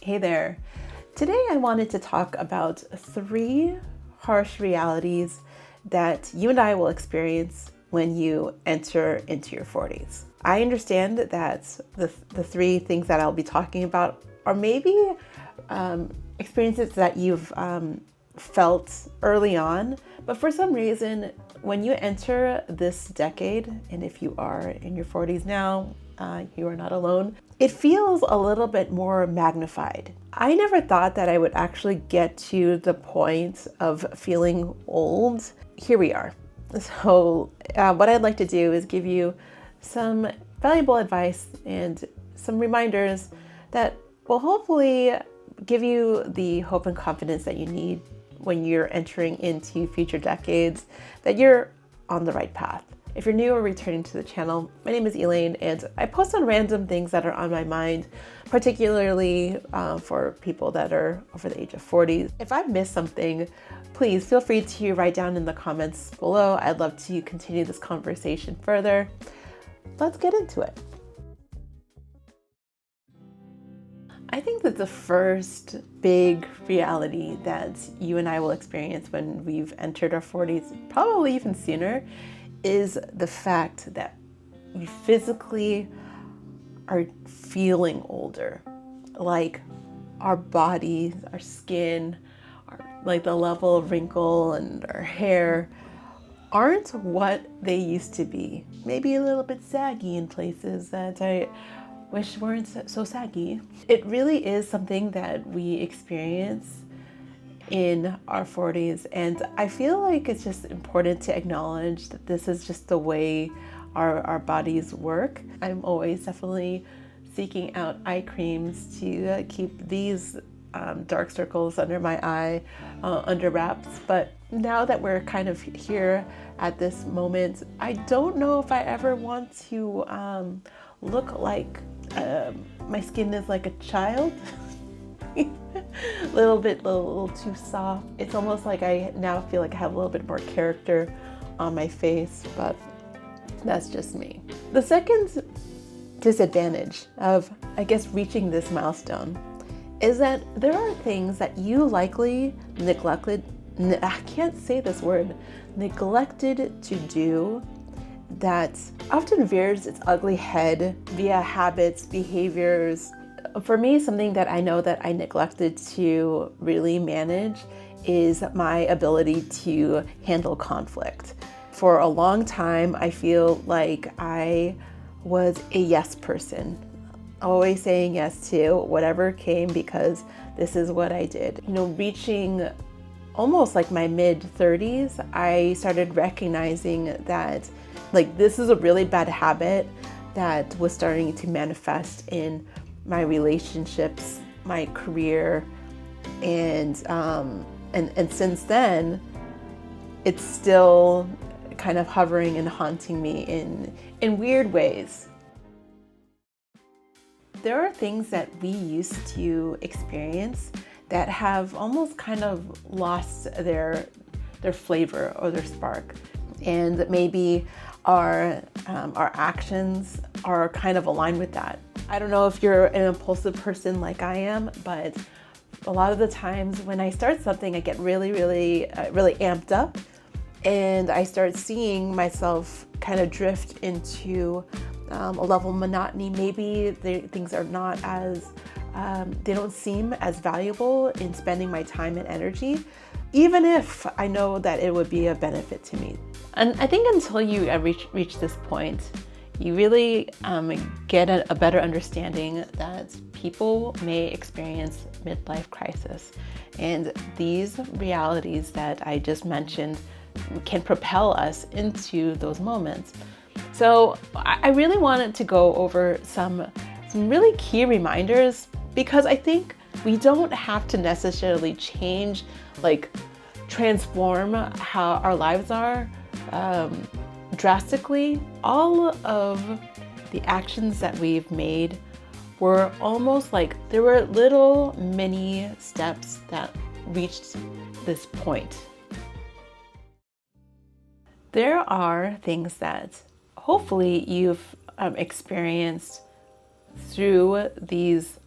Hey there. Today I wanted to talk about 3 harsh realities that you and I will experience when you enter into your 40s. I understand that the 3 things that I'll be talking about are maybe experiences that you've felt early on, but for some reason, when you enter this decade, and if you are in your 40s now, you are not alone, it feels a little bit more magnified. I never thought that I would actually get to the point of feeling old. Here we are. So what I'd like to do is give you some valuable advice and some reminders that will hopefully give you the hope and confidence that you need when you're entering into future decades, that you're on the right path. If you're new or returning to the channel, my name is Elaine and I post on random things that are on my mind, particularly for people that are over the age of 40. If I've missed something, please feel free to write down in the comments below. I'd love to continue this conversation further. Let's get into it. I think that the first big reality that you and I will experience when we've entered our 40s, probably even sooner, is the fact that we physically are feeling older. Like our bodies, our skin, like the level of wrinkle and our hair aren't what they used to be. Maybe a little bit saggy in places that I wish weren't so saggy. It really is something that we experience in our 40s, and I feel like it's just important to acknowledge that this is just the way our bodies work. I'm always definitely seeking out eye creams to keep these dark circles under my eye under wraps, but now that we're kind of here at this moment, I don't know if I ever want to look like my skin is like a child. little too soft. It's almost like I now feel like I have a little bit more character on my face, but that's just me. The second disadvantage of, I guess, reaching this milestone is that there are things that you likely neglected to do that often rears its ugly head via habits, behaviors. For me, something that I know that I neglected to really manage is my ability to handle conflict. For a long time, I feel like I was a yes person, always saying yes to whatever came because this is what I did. Reaching almost like my mid-30s, I started recognizing that this is a really bad habit that was starting to manifest in my relationships, my career, and since then, it's still kind of hovering and haunting me in weird ways. There are things that we used to experience that have almost kind of lost their flavor or their spark, and maybe our actions are kind of aligned with that. I don't know if you're an impulsive person like I am, but a lot of the times when I start something, I get really amped up, and I start seeing myself kind of drift into a level of monotony. Maybe things are not as, they don't seem as valuable in spending my time and energy, even if I know that it would be a benefit to me. And I think until you reach this point, you really get a better understanding that people may experience midlife crisis. And these realities that I just mentioned can propel us into those moments. So I really wanted to go over some really key reminders, because I think we don't have to necessarily transform how our lives are drastically. All of the actions that we've made were almost like there were little mini steps that reached this point. There are things that hopefully you've experienced through these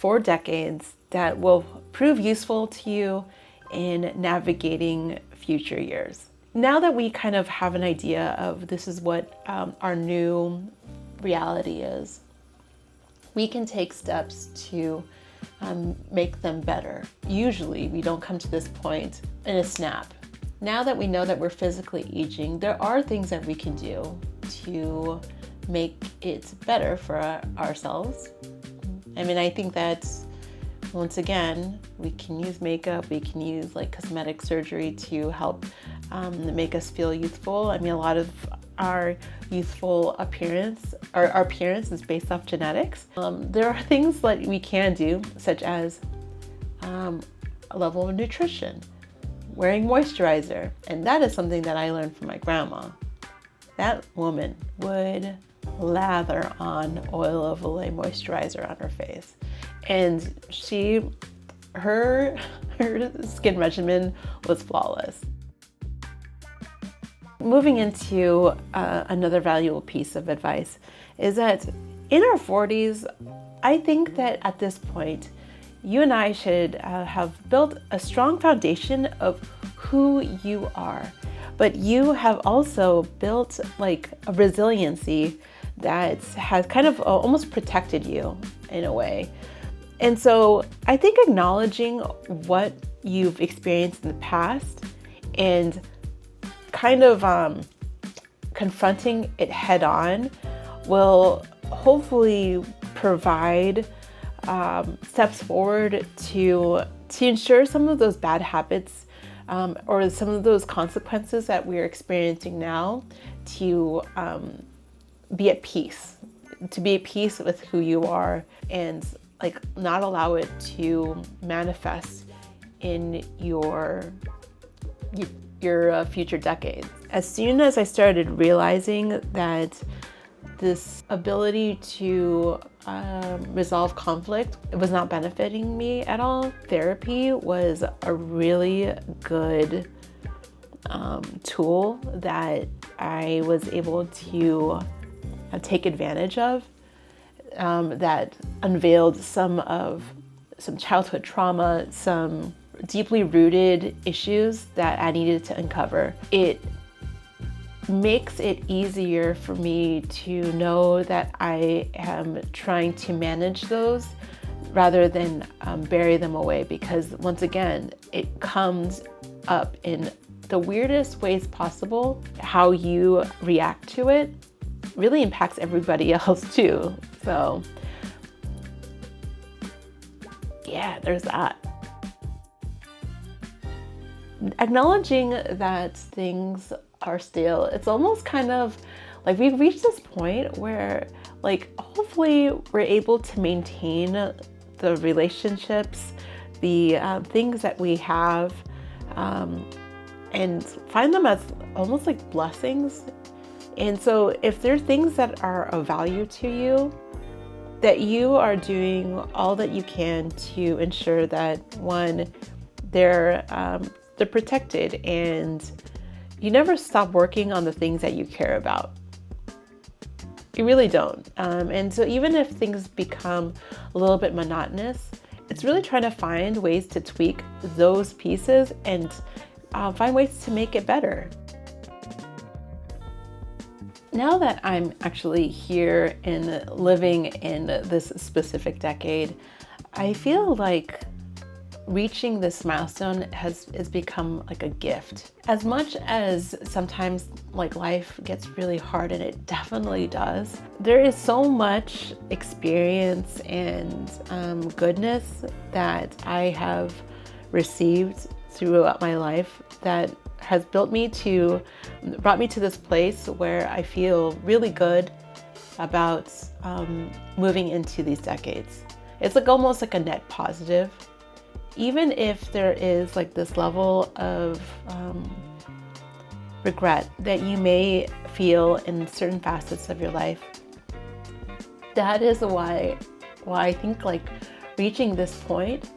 4 decades that will prove useful to you in navigating future years. Now that we kind of have an idea of this is what our new reality is, we can take steps to make them better. Usually we don't come to this point in a snap. Now that we know that we're physically aging, there are things that we can do to make it better for ourselves. I mean, I think that once again, we can use makeup, we can use like cosmetic surgery to help make us feel youthful. I mean, a lot of our youthful appearance, our appearance is based off genetics. There are things that we can do, such as a level of nutrition, wearing moisturizer, and that is something that I learned from my grandma. That woman would lather on oil of Olay moisturizer on her face, and her skin regimen was flawless. Moving into another valuable piece of advice is that in our 40s, I think that at this point, you and I should have built a strong foundation of who you are, but you have also built like a resiliency that has kind of almost protected you in a way. And so I think acknowledging what you've experienced in the past and kind of confronting it head on will hopefully provide steps forward to ensure some of those bad habits or some of those consequences that we're experiencing now to be at peace, with who you are, and like not allow it to manifest in your future decades. As soon as I started realizing that this ability to resolve conflict, it was not benefiting me at all, therapy was a really good tool that I was able to take advantage of, that unveiled some childhood trauma, some deeply rooted issues that I needed to uncover. It makes it easier for me to know that I am trying to manage those rather than bury them away, because once again, it comes up in the weirdest ways possible. How you react to it really impacts everybody else too. So yeah, there's that. Acknowledging that things are stale, it's almost kind of like we've reached this point where like hopefully we're able to maintain the relationships, the things that we have, and find them as almost like blessings. And so if there's things that are of value to you, that you are doing all that you can to ensure that, one, they're protected, and you never stop working on the things that you care about. You really don't. And so even if things become a little bit monotonous, it's really trying to find ways to tweak those pieces and find ways to make it better. Now that I'm actually here and living in this specific decade, I feel like reaching this milestone has become like a gift. As much as sometimes like life gets really hard, and it definitely does, there is so much experience and goodness that I have received throughout my life that has brought me to this place where I feel really good about moving into these decades. It's like almost like a net positive. Even if there is like this level of regret that you may feel in certain facets of your life, that is why I think like reaching this point,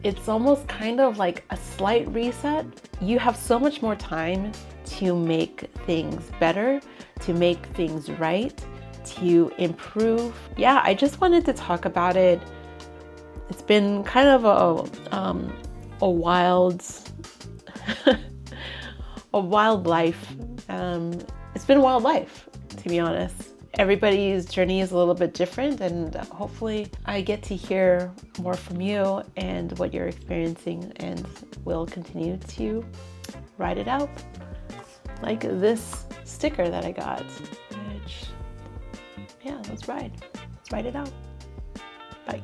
it's almost kind of like a slight reset. You have so much more time to make things better, to make things right, to improve. Yeah, I just wanted to talk about it It's been kind of a wild, a wild life. It's been a wild life, to be honest. Everybody's journey is a little bit different, and hopefully I get to hear more from you and what you're experiencing, and we'll continue to ride it out. Like this sticker that I got, which, yeah, let's ride it out. Bye.